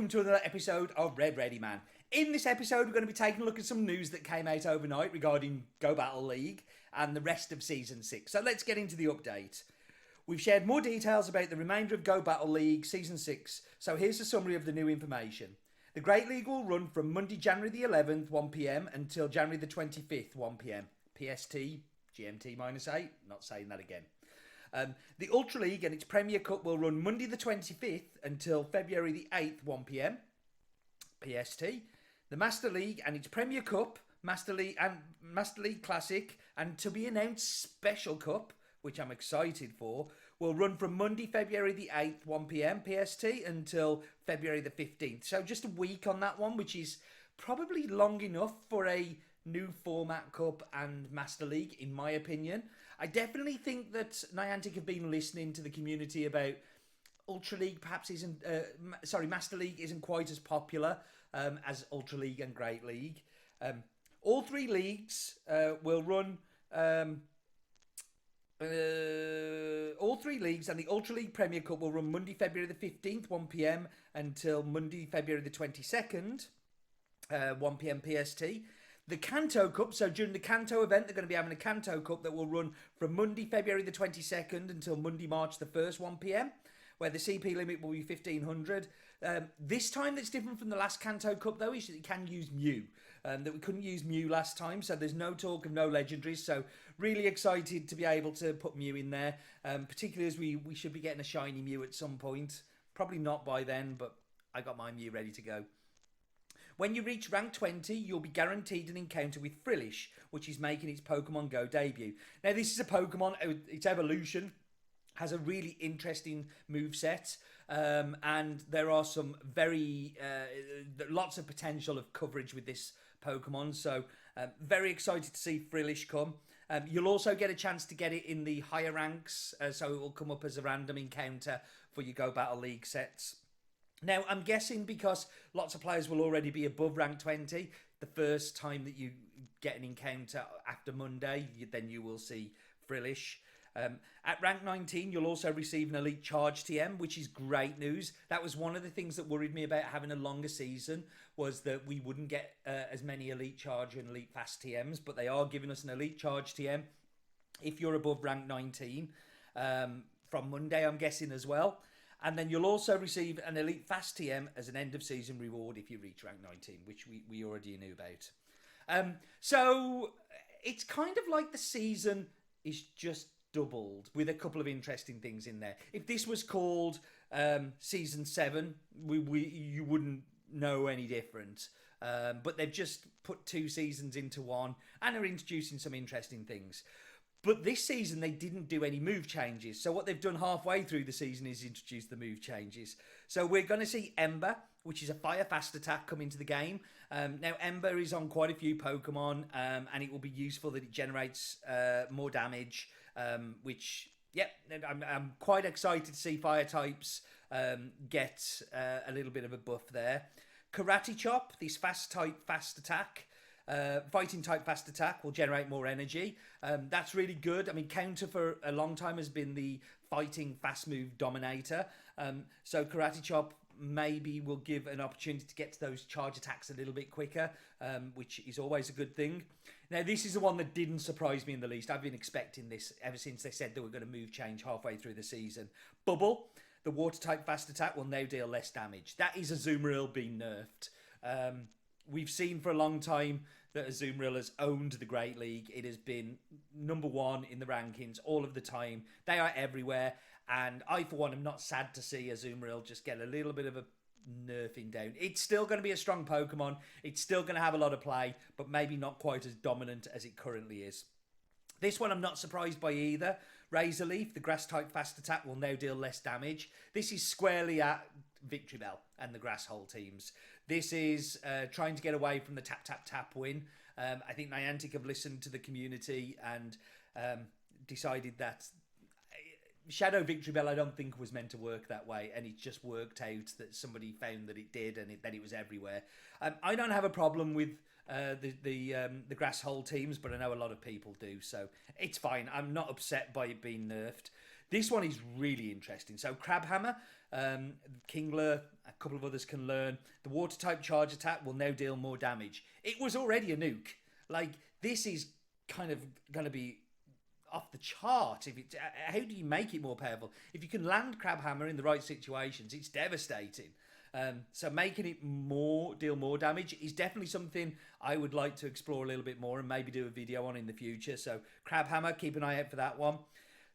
welcome to another episode of RedReadyman. In this episode, we're going to be taking a look at some news that came out overnight regarding Go Battle League and the rest of Season 6. So let's get into the update. We've shared more details about the remainder of Go Battle League Season 6, so here's a summary of the new information. The Great League will run from Monday, January the 11th, 1pm, until January the 25th, 1pm. PST, GMT -8, not saying that again. The Ultra League and its Premier Cup will run Monday the 25th until February the 8th, 1pm. PST. The Master League and its Premier Cup, Master League Classic, and to be announced Special Cup, which I'm excited for, will run from Monday, February the 8th, 1pm PST, until February the 15th. So just a week on that one, which is probably long enough for a new format Cup and Master League, in my opinion. I definitely think that Niantic have been listening to the community about Ultra League perhaps isn't, Master League isn't quite as popular as Ultra League and Great League. All three leagues will run... all three leagues and the Ultra League Premier Cup will run Monday, February the 15th, 1pm, until Monday, February the 22nd, 1pm PST. The Kanto Cup, so during the Kanto event, they're going to be having a Kanto Cup that will run from Monday, February the 22nd until Monday, March the 1st, 1pm, where the CP limit will be 1,500. This time that's different from the last Kanto Cup, though, is that you can use Mew. That we couldn't use Mew last time, so there's no talk of no legendaries. So really excited to be able to put Mew in there, particularly as we should be getting a shiny Mew at some point. Probably not by then, but I got my Mew ready to go. When you reach rank 20, you'll be guaranteed an encounter with Frillish, which is making its Pokemon Go debut. Now, this is a Pokemon, its evolution has a really interesting moveset, and there are some lots of potential of coverage with this Pokemon, so very excited to see Frillish come. You'll also get a chance to get it in the higher ranks, so it will come up as a random encounter for your Go Battle League sets. Now, I'm guessing because lots of players will already be above rank 20, the first time that you get an encounter after Monday, then you will see Frillish. At rank 19, you'll also receive an Elite Charge TM, which is great news. That was one of the things that worried me about having a longer season, was that we wouldn't get as many Elite Charge and Elite Fast TMs, but they are giving us an Elite Charge TM if you're above rank 19 from Monday, I'm guessing, as well. And then you'll also receive an Elite Fast TM as an end-of-season reward if you reach rank 19, which we already knew about. So it's kind of like the season is just doubled with a couple of interesting things in there. If this was called Season 7, you wouldn't know any different. But they've just put two seasons into one and are introducing some interesting things. But this season, they didn't do any move changes. So what they've done halfway through the season is introduce the move changes. So we're going to see Ember, which is a fire fast attack, come into the game. Now, Ember is on quite a few Pokemon, and it will be useful that it generates more damage, which, I'm quite excited to see fire types get a little bit of a buff there. Karate Chop, this fast type fast attack, fighting type fast attack will generate more energy. That's really good. I mean, counter for a long time has been the fighting fast move dominator. So Karate Chop maybe will give an opportunity to get to those charge attacks a little bit quicker, which is always a good thing. Now, this is the one that didn't surprise me in the least. I've been expecting this ever since they said they were going to move change halfway through the season. Bubble, the water type fast attack, will now deal less damage. That is Azumarill being nerfed. We've seen for a long time that Azumarill has owned the Great League. It has been number one in the rankings all of the time. They are everywhere. And I, for one, am not sad to see Azumarill just get a little bit of a nerfing down. It's still going to be a strong Pokemon. It's still going to have a lot of play, but maybe not quite as dominant as it currently is. This one I'm not surprised by either. Razor Leaf, the grass-type fast attack, will now deal less damage. This is squarely at Victory Bell and the Grass Hole teams. This is trying to get away from the tap-tap-tap win. I think Niantic have listened to the community and decided that Shadow Victory Bell I don't think was meant to work that way, and it just worked out that somebody found that it did, and then it was everywhere. I don't have a problem with the Grass Hole teams, but I know a lot of people do, so it's fine. I'm not upset by it being nerfed. This one is really interesting. So Crab Hammer, Kingler, a couple of others can learn. The water type charge attack will now deal more damage. It was already a nuke. Like, this is kind of going to be off the chart. How do you make it more powerful? If you can land Crab Hammer in the right situations, it's devastating. So making it deal more damage is definitely something I would like to explore a little bit more and maybe do a video on in the future. So Crab Hammer, keep an eye out for that one.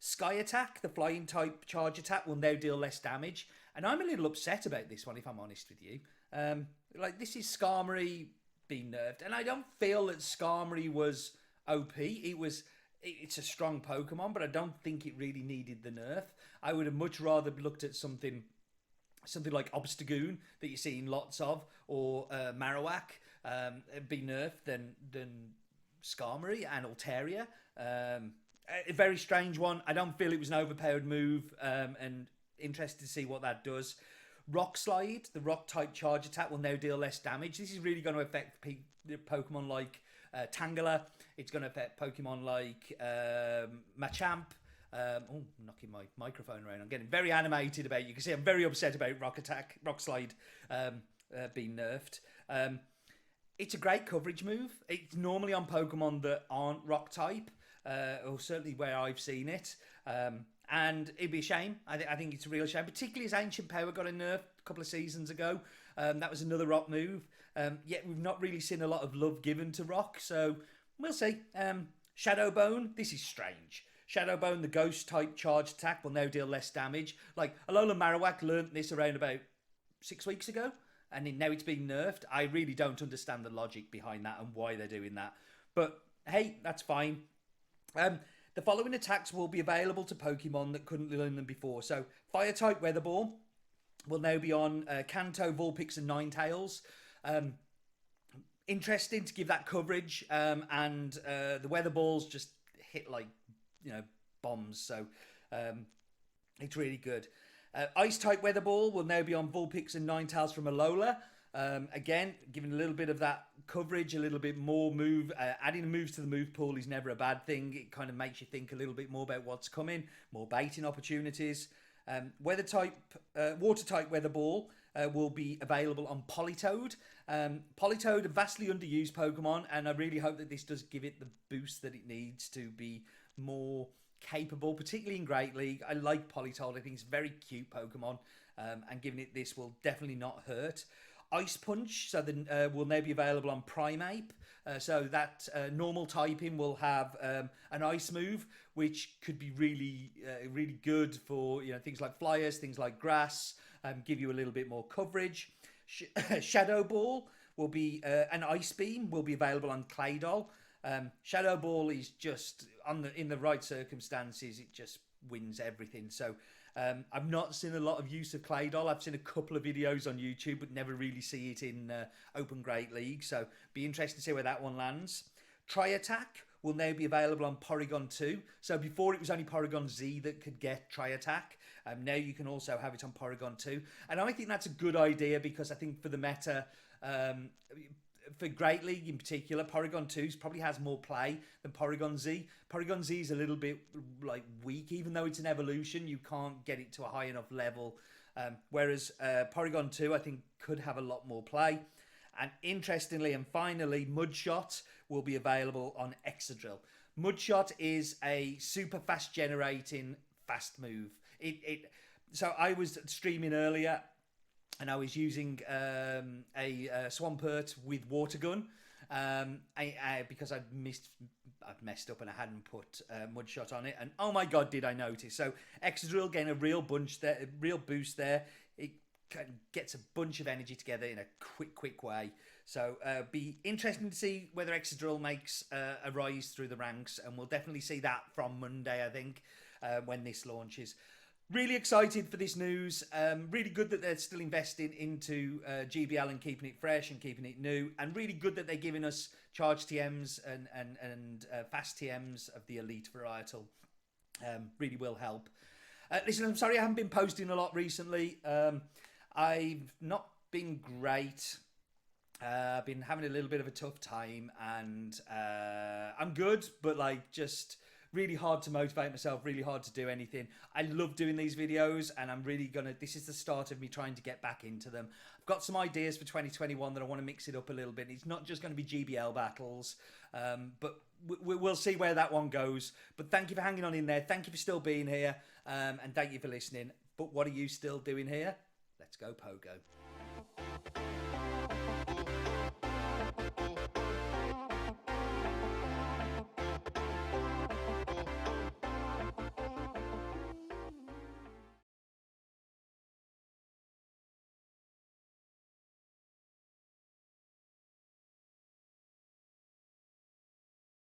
Sky Attack, the flying type charge attack, will now deal less damage. And I'm a little upset about this one, if I'm honest with you. Like, this is Skarmory being nerfed. And I don't feel that Skarmory was OP. It's a strong Pokemon, but I don't think it really needed the nerf. I would have much rather looked at something like Obstagoon that you're seeing lots of, or Marowak be nerfed than Skarmory and Altaria. A very strange one. I don't feel it was an overpowered move, and interested to see what that does. Rock Slide, the rock type charge attack, will now deal less damage. This is really going to affect Pokemon like Tangela. It's going to affect Pokemon like Machamp. I'm knocking my microphone around. I'm getting very animated about it. You can see I'm very upset about Rock Slide being nerfed. It's a great coverage move. It's normally on Pokemon that aren't rock type, or certainly where I've seen it. And it'd be a shame. I think it's a real shame, particularly as Ancient Power got a nerf a couple of seasons ago. That was another rock move. Yet we've not really seen a lot of love given to rock, so we'll see. Shadow Bone, this is strange. Shadow Bone, the ghost type charge attack, will now deal less damage. Like, Alola Marowak learnt this around about 6 weeks ago, and now it's being nerfed. I really don't understand the logic behind that and why they're doing that. But hey, that's fine. The following attacks will be available to Pokemon that couldn't learn them before. So, Fire type Weather Ball will now be on Kanto, Vulpix, and Ninetales. Interesting to give that coverage, and the Weather Balls just hit like, bombs. So it's really good. Ice type Weather Ball will now be on Vulpix and Ninetales from Alola. Again, giving a little bit of that coverage, a little bit more move. Adding moves to the move pool is never a bad thing. It kind of makes you think a little bit more about what's coming, more baiting opportunities. Water type Weather Ball will be available on Politoed. Politoed, a vastly underused Pokemon, and I really hope that this does give it the boost that it needs to be more capable, particularly in Great League. I like Politoed. I think it's a very cute Pokemon, and giving it this will definitely not hurt. Ice Punch, so will now be available on Primeape. So that normal typing will have an ice move, which could be really, really good for things like flyers, things like grass. Give you a little bit more coverage. Shadow Ball will be an Ice Beam will be available on Claydol. Shadow Ball is just in the right circumstances, it just wins everything. So I've not seen a lot of use of Claydol. I've seen a couple of videos on YouTube, but never really see it in Open Great League. So be interested to see where that one lands. Tri-Attack will now be available on Porygon 2. So before it was only Porygon Z that could get Tri-Attack. Now you can also have it on Porygon 2. And I think that's a good idea because I think for the meta, for Great League in particular, Porygon 2 probably has more play than Porygon Z. Porygon Z is a little bit weak, even though it's an evolution. You can't get it to a high enough level. Whereas Porygon 2, I think, could have a lot more play. And interestingly, and finally, Mudshot will be available on Excadrill. Mudshot is a super fast generating fast move. So I was streaming earlier, and I was using a Swampert with Water Gun because I'd messed up and I hadn't put Mudshot on it. And oh my god, did I notice! So Excadrill getting a real boost there. It gets a bunch of energy together in a quick way. So be interesting to see whether Excadrill makes a rise through the ranks, and we'll definitely see that from Monday, I think, when this launches. Really excited for this news. Really good that they're still investing into GBL and keeping it fresh and keeping it new. And really good that they're giving us charge TMs and fast TMs of the elite varietal. Really will help. Listen, I'm sorry I haven't been posting a lot recently. I've not been great. I've been having a little bit of a tough time, and I'm good, but just really hard to motivate myself, really hard to do anything. I love doing these videos, and I'm really gonna, this is the start of me trying to get back into them. I've got some ideas for 2021 that I want to mix it up a little bit. It's not just going to be GBL battles, but we'll see where that one goes. But thank you for hanging on in there. Thank you for still being here, and thank you for listening. But what are you still doing here? Let's go Pogo.